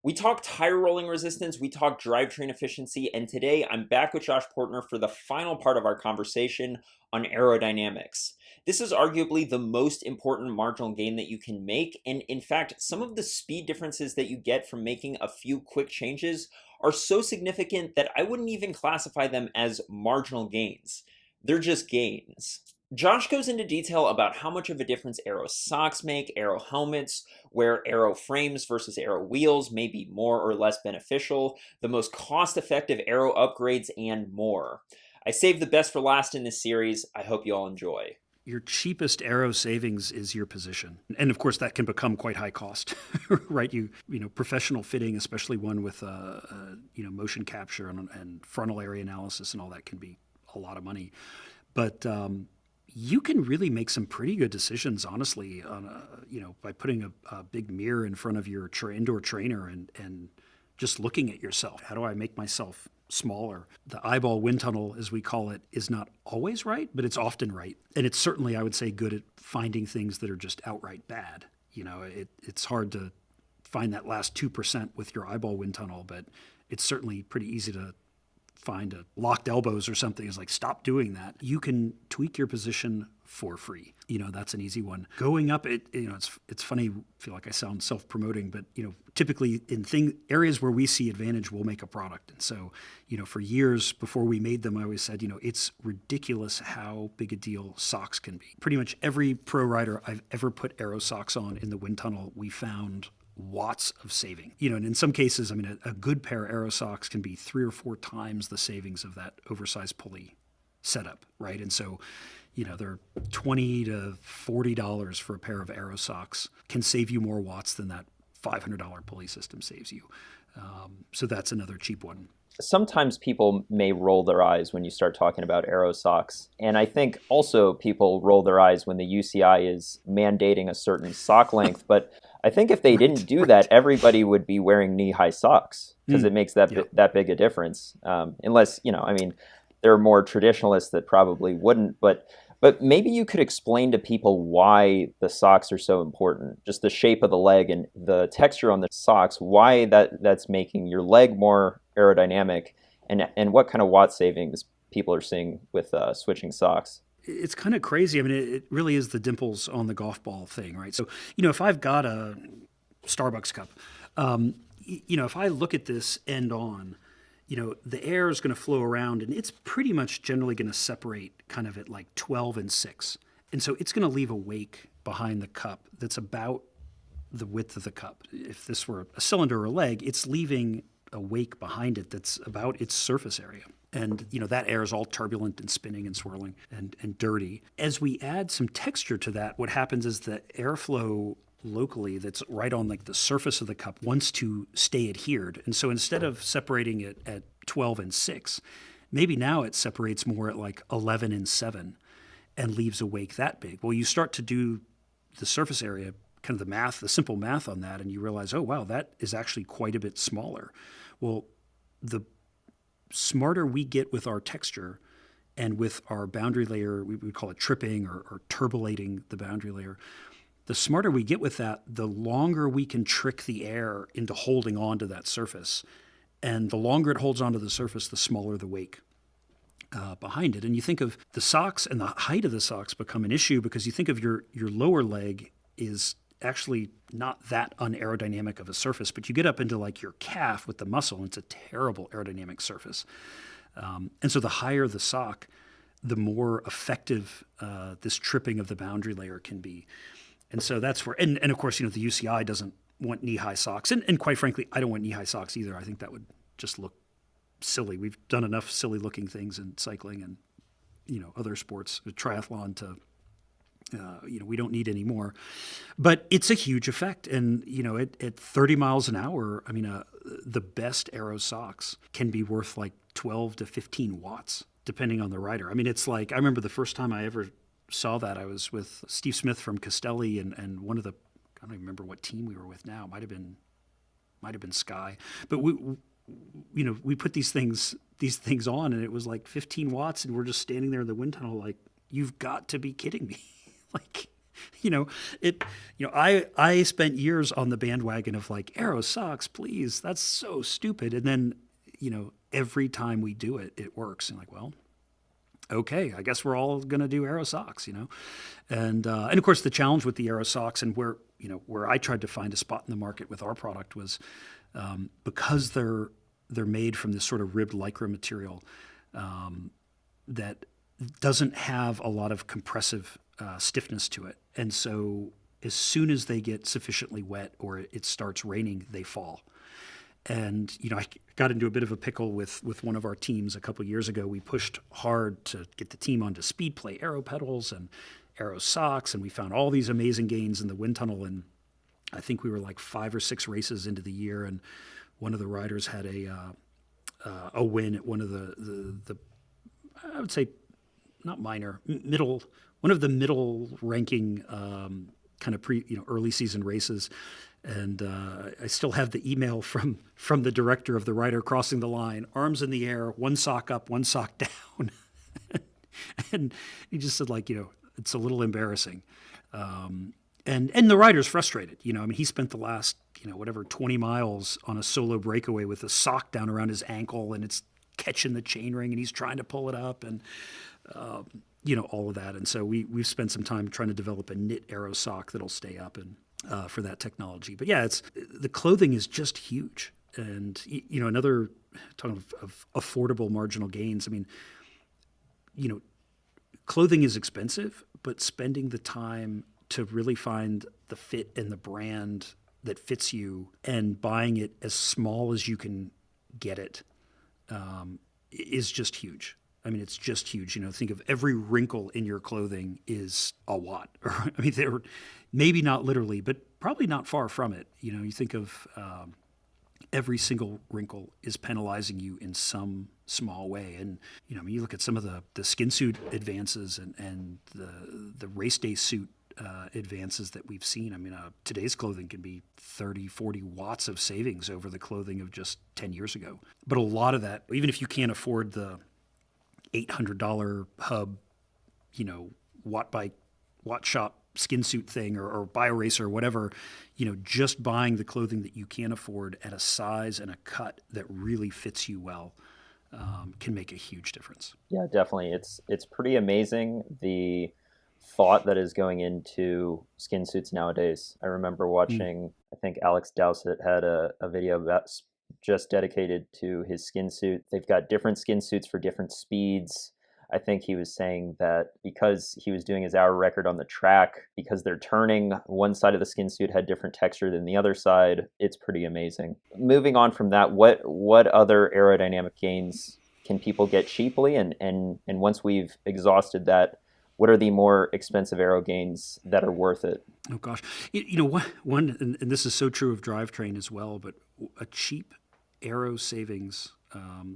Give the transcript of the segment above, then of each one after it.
We talk tire rolling resistance, we talk drivetrain efficiency, and today I'm back with Josh Portner for the final part of our conversation on aerodynamics. This is arguably the most important marginal gain that you can make, and in fact, some of the speed differences that you get from making a few quick changes are so significant that I wouldn't even classify them as marginal gains. They're just gains. Josh goes into detail about how much of a difference aero socks make, aero helmets, where aero frames versus aero wheels may be more or less beneficial, the most cost-effective aero upgrades, and more. I saved the best for last in this series. I hope you all enjoy. Your cheapest aero savings is your position, and of course that can become quite high cost, right? Professional fitting, especially one with motion capture and frontal area analysis and all that, can be a lot of money. But you can really make some pretty good decisions, honestly, by putting a big mirror in front of your indoor trainer and just looking at yourself. How do I make myself smaller? The eyeball wind tunnel, as we call it, is not always right, but it's often right. And it's certainly, I would say, good at finding things that are just outright bad. It's hard to find that last 2% with your eyeball wind tunnel, but it's certainly pretty easy to find a locked elbows or something. Is like, stop doing that. You can tweak your position for free. That's an easy one. Going up, it's funny. I feel like I sound self-promoting, but typically in areas where we see advantage, we'll make a product. And so, for years before we made them, I always said, it's ridiculous how big a deal socks can be. Pretty much every pro rider I've ever put aero socks on in the wind tunnel, we found watts of saving. And in some cases, a good pair of aero socks can be 3 or 4 times the savings of that oversized pulley setup, right? And so, they're $20 to $40 for a pair of aero socks, can save you more watts than that $500 pulley system saves you. So that's another cheap one. Sometimes people may roll their eyes when you start talking about aero socks. And I think also people roll their eyes when the UCI is mandating a certain sock length. But I think if they didn't do that, everybody would be wearing knee-high socks because it makes that big a difference. Unless, there are more traditionalists that probably wouldn't. But maybe you could explain to people why the socks are so important. Just the shape of the leg and the texture on the socks, why that's making your leg more aerodynamic, and what kind of watt savings people are seeing with switching socks. It's kind of crazy. It really is the dimples on the golf ball thing, right? So, if I've got a Starbucks cup, if I look at this end on, the air is going to flow around, and it's pretty much generally going to separate kind of at like 12 and 6. And so it's going to leave a wake behind the cup that's about the width of the cup. If this were a cylinder or a leg, it's leaving a wake behind it that's about its surface area. And, that air is all turbulent and spinning and swirling and dirty. As we add some texture to that, what happens is the airflow locally that's right on like the surface of the cup wants to stay adhered. And so instead of separating it at 12 and 6, maybe now it separates more at like 11 and 7 and leaves a wake that big. Well, you start to do the surface area, kind of the simple math on that, and you realize, oh, wow, that is actually quite a bit smaller. Well, the smarter we get with our texture and with our boundary layer, we would call it tripping or turbulating the boundary layer, the smarter we get with that, the longer we can trick the air into holding on to that surface. And the longer it holds onto the surface, the smaller the wake behind it. And you think of the socks, and the height of the socks become an issue because you think of your lower leg is actually not that unaerodynamic of a surface, but you get up into like your calf with the muscle, and it's a terrible aerodynamic surface. And so the higher the sock, the more effective this tripping of the boundary layer can be. And so that's where, and of course, the UCI doesn't want knee-high socks. And quite frankly, I don't want knee-high socks either. I think that would just look silly. We've done enough silly-looking things in cycling and, other sports, triathlon to, we don't need any more. But it's a huge effect. And, at 30 miles an hour, the best aero socks can be worth like 12 to 15 watts, depending on the rider. It's like, I remember the first time I ever saw that, I was with Steve Smith from Castelli and one of the, I don't even remember what team we were with now. Might have been Sky. But we put these things on, and it was like 15 watts, and we're just standing there in the wind tunnel like, you've got to be kidding me. Like, you know, it, I spent years on the bandwagon of like, Aero sucks, please. That's so stupid. And then, every time we do it, it works. And like, well, okay, I guess we're all going to do Aero socks. And of course the challenge with the Aero socks and where I tried to find a spot in the market with our product was, because they're made from this sort of ribbed lycra material, that doesn't have a lot of compressive stiffness to it. And so as soon as they get sufficiently wet or it starts raining, they fall. And I got into a bit of a pickle with one of our teams a couple of years ago. We pushed hard to get the team onto speed play Aero pedals and Aero socks, and we found all these amazing gains in the wind tunnel. And I think we were like 5 or 6 races into the year, and one of the riders had a win at one of the I would say not minor, middle, one of the middle ranking kind of early season races. And I still have the email from the director of the rider crossing the line, arms in the air, one sock up, one sock down. And he just said, like, it's a little embarrassing. And the rider's frustrated. I mean, he spent the last, whatever, 20 miles on a solo breakaway with a sock down around his ankle, and it's catching the chain ring, and he's trying to pull it up, and all of that. And so we've spent some time trying to develop a knit Aero sock that'll stay up and for that technology. But yeah, it's the clothing is just huge. And another talking of affordable marginal gains. I mean, clothing is expensive, but spending the time to really find the fit and the brand that fits you and buying it as small as you can get it is just huge. I mean, it's just huge. Think of every wrinkle in your clothing is a watt. I mean, they're maybe not literally, but probably not far from it. You think of every single wrinkle is penalizing you in some small way. And, I mean, you look at some of the skin suit advances and the race day suit advances that we've seen. I mean, today's clothing can be 30, 40 watts of savings over the clothing of just 10 years ago. But a lot of that, even if you can't afford the $800 hub, watt shop skin suit thing or BioRacer or whatever, just buying the clothing that you can afford at a size and a cut that really fits you well can make a huge difference. Yeah, definitely. It's pretty amazing the thought that is going into skin suits nowadays. I remember watching, I think Alex Dowsett had a video about just dedicated to his skin suit. They've got different skin suits for different speeds. I think he was saying that because he was doing his hour record on the track, because they're turning, one side of the skin suit had different texture than the other side. It's pretty amazing. Moving on from that, what other aerodynamic gains can people get cheaply? And once we've exhausted that, what are the more expensive aero gains that are worth it? Oh gosh, one, and this is so true of drivetrain as well, but a cheap aero savings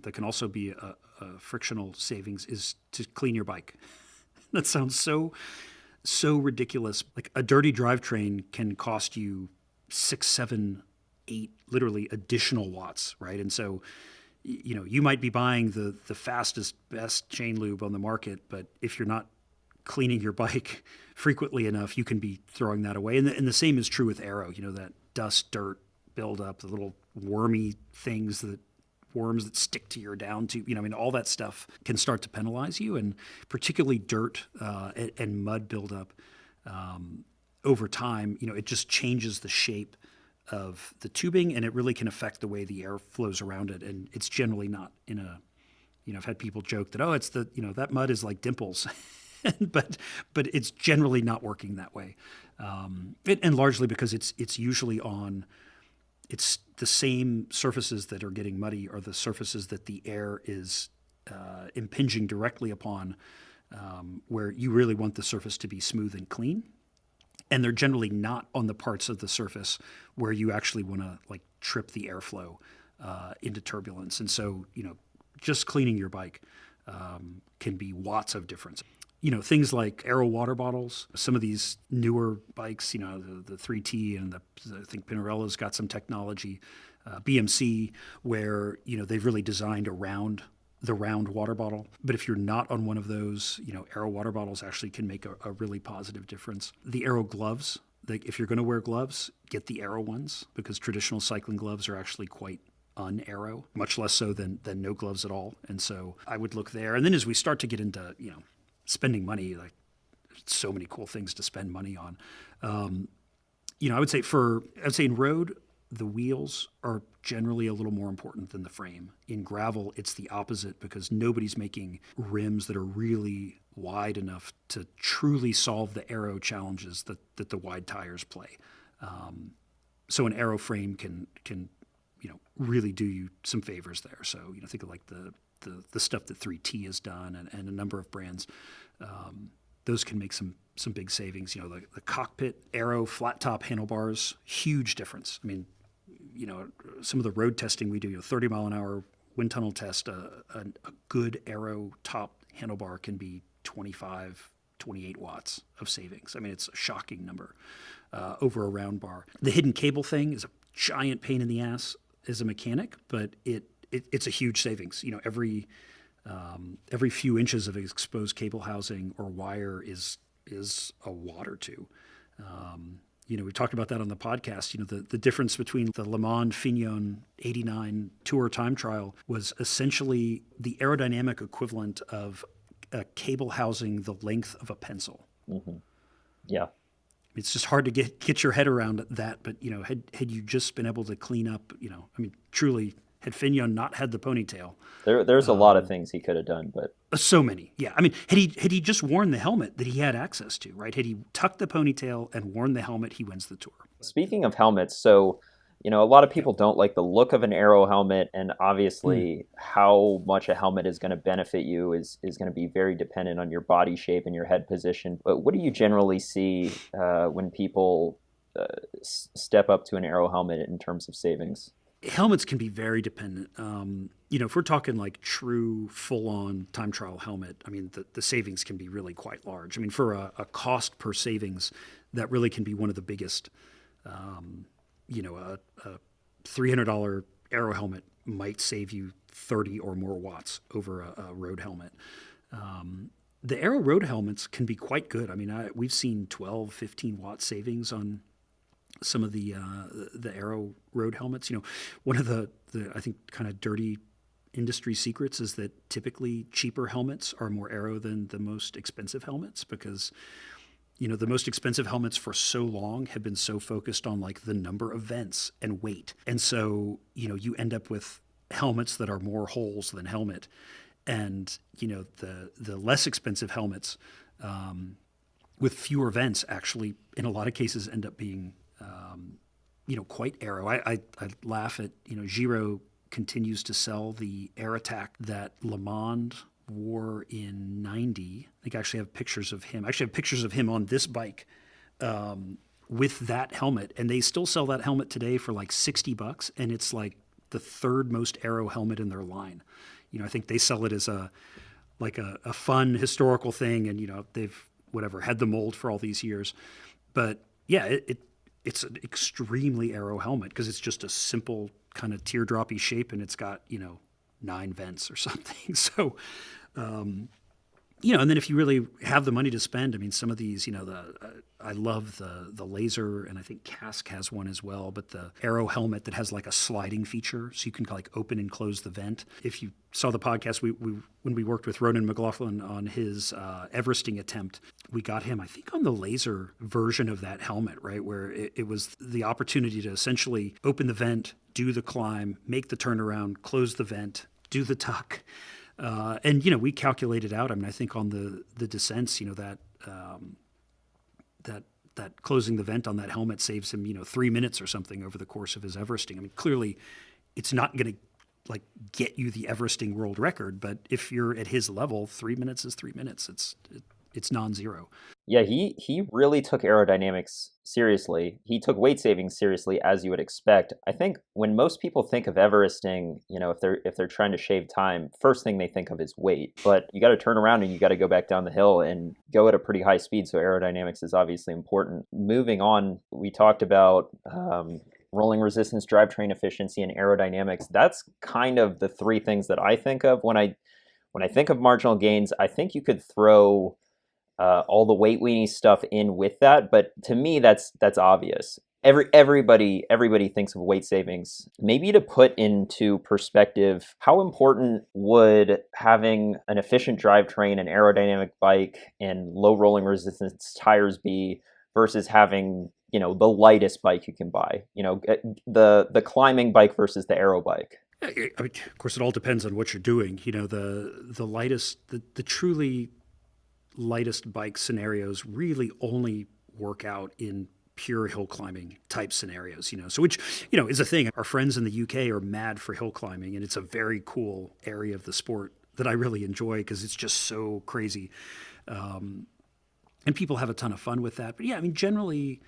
that can also be a frictional savings is to clean your bike. That sounds so ridiculous. Like a dirty drivetrain can cost you 6, 7, 8 literally additional watts, right? And so you might be buying the fastest, best chain lube on the market, but if you're not cleaning your bike frequently enough, you can be throwing that away. And the same is true with aero. That dust, dirt buildup, the little wormy things, worms that stick to your down tube. I mean, all that stuff can start to penalize you, and particularly dirt and mud buildup over time. It just changes the shape of the tubing, and it really can affect the way the air flows around it. And it's generally not in a, I've had people joke that, it's that mud is like dimples. but it's generally not working that way, and largely because it's usually on. It's the same surfaces that are getting muddy are the surfaces that the air is impinging directly upon, where you really want the surface to be smooth and clean. And they're generally not on the parts of the surface where you actually want to like trip the airflow into turbulence. And so, just cleaning your bike can be watts of difference. Things like aero water bottles, some of these newer bikes, the 3T and I think Pinarello's got some technology, BMC, where, they've really designed around the round water bottle. But if you're not on one of those, Aero water bottles actually can make a really positive difference. The Aero gloves, like if you're going to wear gloves, get the Aero ones because traditional cycling gloves are actually quite un-aero, much less so than no gloves at all. And so I would look there. And then as we start to get into, spending money, like so many cool things to spend money on. I would say in road, the wheels are generally a little more important than the frame. In gravel, it's the opposite because nobody's making rims that are really wide enough to truly solve the aero challenges that the wide tires play. So an aero frame can really do you some favors there. So think of like the stuff that 3T has done and a number of brands. Those can make some big savings. The cockpit aero flat top handlebars, huge difference. I mean, some of the road testing we do, 30 mile an hour wind tunnel test, a good aero top handlebar can be 25, 28 watts of savings. I mean, it's a shocking number over a round bar. The hidden cable thing is a giant pain in the ass as a mechanic, but it's a huge savings. Every few inches of exposed cable housing or wire is a watt or two. We talked about that on the podcast. The difference between the Le Mans Fignon 89 Tour time trial was essentially the aerodynamic equivalent of a cable housing the length of a pencil. Mm-hmm. Yeah. It's just hard to get your head around that. But, had you just been able to clean up, truly, had Fignon not had the ponytail. There's a lot of things he could have done, but so many. Yeah. I mean, had he just worn the helmet that he had access to, right? Had he tucked the ponytail and worn the helmet, he wins the Tour. Speaking of helmets, so a lot of people don't like the look of an aero helmet, and obviously how much a helmet is going to benefit you is going to be very dependent on your body shape and your head position. But what do you generally see when people step up to an aero helmet in terms of savings? Helmets can be very dependent. If we're talking like true full-on time trial helmet, I mean, the savings can be really quite large. I mean, for a cost per savings, that really can be one of the biggest. A $300 aero helmet might save you 30 or more watts over a road helmet. The aero road helmets can be quite good. I mean, we've seen 12, 15 watt savings on some of the aero road helmets. One of the I think kind of dirty industry secrets is that typically cheaper helmets are more aero than the most expensive helmets because the most expensive helmets for so long have been so focused on like the number of vents and weight. And so, you end up with helmets that are more holes than helmet. And, the less expensive helmets with fewer vents actually, in a lot of cases, end up being, quite aero. I laugh at, Giro continues to sell the Air Attack that Le Mans wore in 90. I think I actually have pictures of him. I actually have pictures of him on this bike with that helmet. And they still sell that helmet today for like $60. And it's like the third most aero helmet in their line. I think they sell it as a fun historical thing. And, they've had the mold for all these years. But yeah, it's an extremely aero helmet because it's just a simple kind of teardroppy shape and it's got, 9 vents or something. So, and then if you really have the money to spend, I mean, some of these, I love the laser, and I think Kask has one as well, but the aero helmet that has like a sliding feature, so you can like open and close the vent. If you saw the podcast, we when we worked with Ronan McLaughlin on his Everesting attempt, we got him, I think, on the laser version of that helmet, right, where it was the opportunity to essentially open the vent, do the climb, make the turnaround, close the vent, do the tuck. And we calculated out. I mean, I think on the descents, that closing the vent on that helmet saves him, 3 minutes or something over the course of his Everesting. I mean, clearly, it's not going to like get you the Everesting world record, but if you're at his level, 3 minutes is 3 minutes. It's non-zero. Yeah, he really took aerodynamics seriously. He took weight savings seriously, as you would expect. I think when most people think of Everesting, if they're trying to shave time, first thing they think of is weight. But you got to turn around and you got to go back down the hill and go at a pretty high speed. So aerodynamics is obviously important. Moving on, we talked about rolling resistance, drivetrain efficiency, and aerodynamics. That's kind of the three things that I think of when I think of marginal gains. I think you could throw all the weight weenie stuff in with that, but to me, that's obvious. Everybody thinks of weight savings. Maybe to put into perspective, how important would having an efficient drivetrain, an aerodynamic bike, and low rolling resistance tires be versus having the lightest bike you can buy? The climbing bike versus the aero bike. I mean, of course, it all depends on what you're doing. The lightest, the truly lightest bike scenarios really only work out in pure hill climbing type scenarios, so which, is a thing. Our friends in the UK are mad for hill climbing, and it's a very cool area of the sport that I really enjoy because it's just so crazy. And people have a ton of fun with that. But yeah, I mean, generally,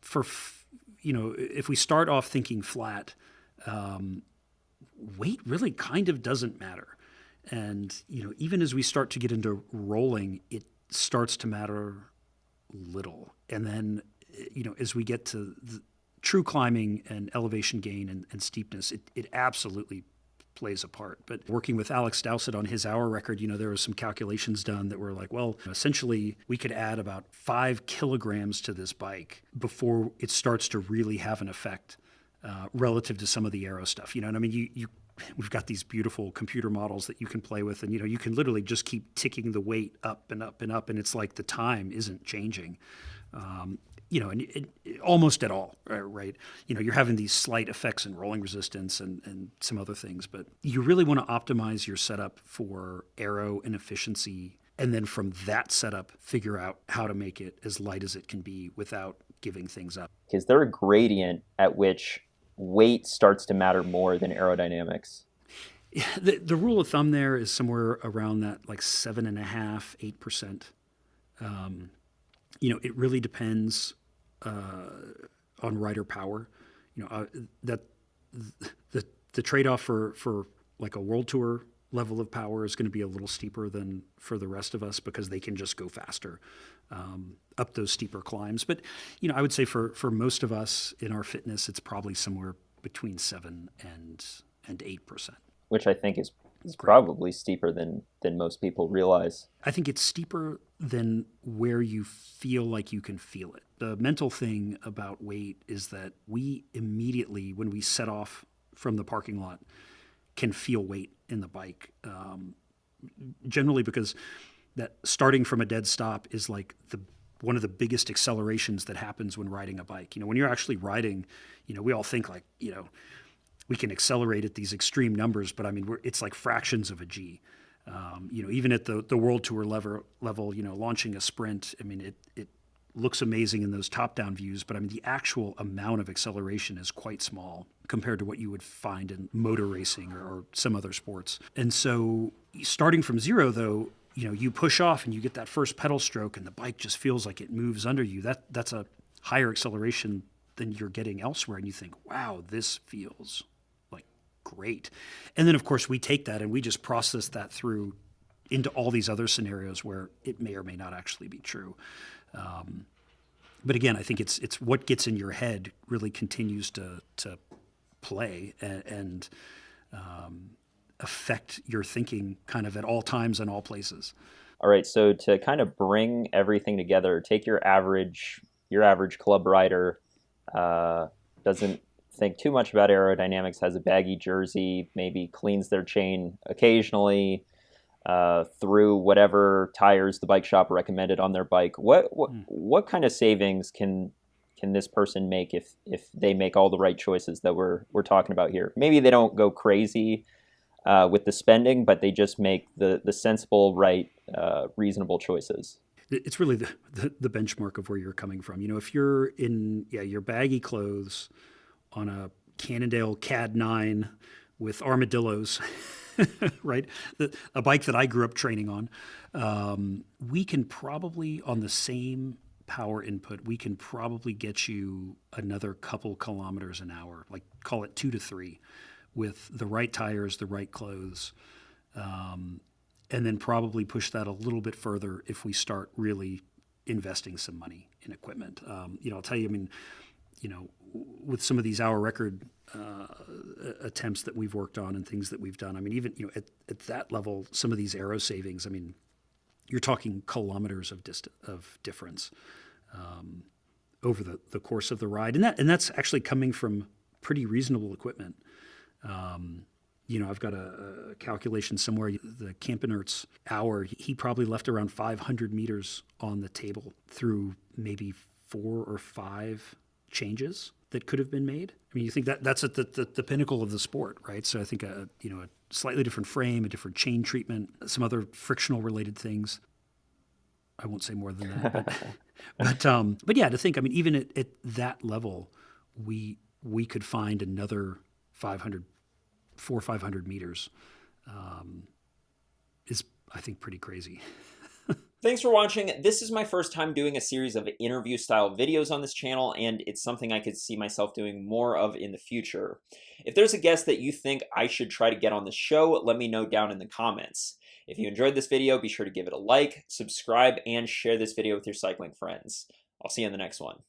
if we start off thinking flat, weight really kind of doesn't matter. And, even as we start to get into rolling, it starts to matter little. And then, as we get to the true climbing and elevation gain and steepness, it absolutely plays a part. But working with Alex Dowsett on his hour record, there was some calculations done that were like, well, essentially we could add about 5 kilograms to this bike before it starts to really have an effect relative to some of the aero stuff. And I mean, we've got these beautiful computer models that you can play with, and you can literally just keep ticking the weight up and up and up, and it's like the time isn't changing. And almost at all, right? You're having these slight effects in rolling resistance and some other things, but you really want to optimize your setup for aero and efficiency, and then from that setup, figure out how to make it as light as it can be without giving things up. Is there a gradient at which weight starts to matter more than aerodynamics? Yeah, the rule of thumb there is somewhere around that like 7.5%, 8%. It really depends on rider power. That the trade-off for like a world tour level of power is going to be a little steeper than for the rest of us because they can just go faster up those steeper climbs. But I would say for most of us in our fitness, it's probably somewhere between 7 and 8%. Which I think is probably steeper than most people realize. I think it's steeper than where you feel like you can feel it. The mental thing about weight is that we immediately, when we set off from the parking lot, can feel weight in the bike. Generally because that starting from a dead stop is like one of the biggest accelerations that happens when riding a bike. When you're actually riding, we all think like, we can accelerate at these extreme numbers, but I mean, it's like fractions of a G. Even at the world tour level, launching a sprint, I mean, it looks amazing in those top-down views, but I mean, the actual amount of acceleration is quite small compared to what you would find in motor racing or some other sports. And so starting from zero, though, you push off and you get that first pedal stroke and the bike just feels like it moves under you. That's a higher acceleration than you're getting elsewhere. And you think, wow, this feels like great. And then, of course, we take that and we just process that through into all these other scenarios where it may or may not actually be true. But again, I think it's what gets in your head really continues to play and affect your thinking kind of at all times and all places. All right, so to kind of bring everything together, take your average club rider, doesn't think too much about aerodynamics, has a baggy jersey, maybe cleans their chain occasionally, through whatever tires the bike shop recommended on their bike. What kind of savings can this person make if they make all the right choices that we're talking about here? Maybe they don't go crazy with the spending, but they just make the sensible, right, reasonable choices. It's really the benchmark of where you're coming from. If you're in your baggy clothes on a Cannondale CAD 9 with armadillos, right? A bike that I grew up training on, we can probably, on the same power input, we can probably get you another couple kilometers an hour, like call it 2 to 3, with the right tires, the right clothes, and then probably push that a little bit further if we start really investing some money in equipment. I'll tell you, I mean, with some of these hour record attempts that we've worked on and things that we've done. I mean, even at that level, some of these aero savings. I mean, you're talking kilometers of difference over the course of the ride, and that's actually coming from pretty reasonable equipment. I've got a calculation somewhere. The Campinert's hour, he probably left around 500 meters on the table through maybe 4 or 5 changes that could have been made. I mean, you think that's at the pinnacle of the sport, right? So I think a slightly different frame, a different chain treatment, some other frictional related things. I won't say more than that, but yeah, to think. I mean, even at that level, we could find another 500, 500 meters. Is, I think, pretty crazy. Thanks for watching. This is my first time doing a series of interview style videos on this channel, and it's something I could see myself doing more of in the future. If there's a guest that you think I should try to get on the show, let me know down in the comments. If you enjoyed this video, be sure to give it a like, subscribe, and share this video with your cycling friends. I'll see you in the next one.